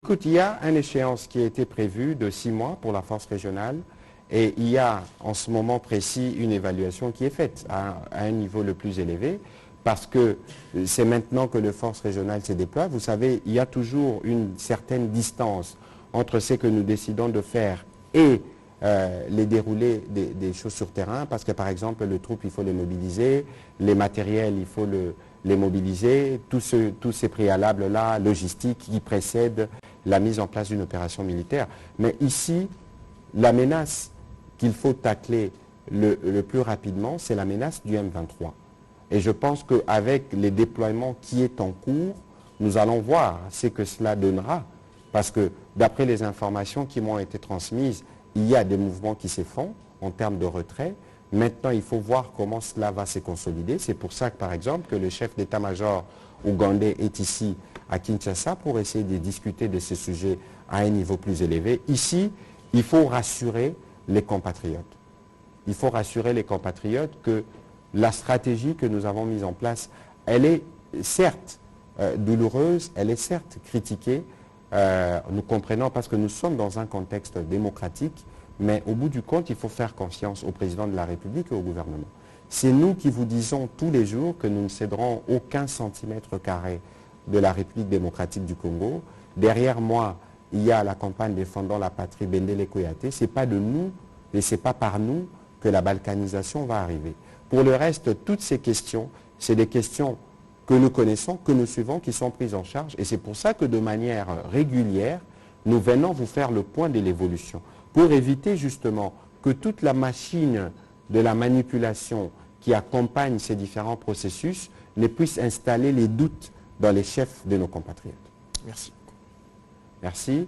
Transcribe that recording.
Écoute, il y a une échéance qui a été prévue de 6 mois pour la force régionale et il y a en ce moment précis une évaluation qui est faite à un niveau le plus élevé parce que c'est maintenant que les forces régionales se déploient. Vous savez, il y a toujours une certaine distance entre ce que nous décidons de faire et les déroulés des choses sur terrain parce que par exemple les troupes il faut les mobiliser, les matériels il faut les mobiliser, tous ces préalables-là, logistiques qui précèdent la mise en place d'une opération militaire. Mais ici, la menace qu'il faut tacler le plus rapidement, c'est la menace du M23. Et je pense qu'avec les déploiements qui est en cours, nous allons voir ce que cela donnera. Parce que d'après les informations qui m'ont été transmises, il y a des mouvements qui se font en termes de retrait. Maintenant, il faut voir comment cela va se consolider. C'est pour ça que, par exemple, que le chef d'état-major ougandais est ici à Kinshasa pour essayer de discuter de ces sujets à un niveau plus élevé. Ici, il faut rassurer les compatriotes. Il faut rassurer les compatriotes que la stratégie que nous avons mise en place, elle est certes douloureuse, elle est certes critiquée, nous comprenons parce que nous sommes dans un contexte démocratique, mais au bout du compte, il faut faire confiance au président de la République et au gouvernement. C'est nous qui vous disons tous les jours que nous ne céderons aucun centimètre carré de la République démocratique du Congo. Derrière moi, il y a la campagne défendant la patrie Bendele Koyate. Ce n'est pas de nous et ce n'est pas par nous que la balkanisation va arriver. Pour le reste, toutes ces questions, c'est des questions que nous connaissons, que nous suivons, qui sont prises en charge. Et c'est pour ça que de manière régulière, nous venons vous faire le point de l'évolution, pour éviter justement que toute la machine de la manipulation qui accompagne ces différents processus ne puisse installer les doutes dans les chefs de nos compatriotes. Merci. Merci.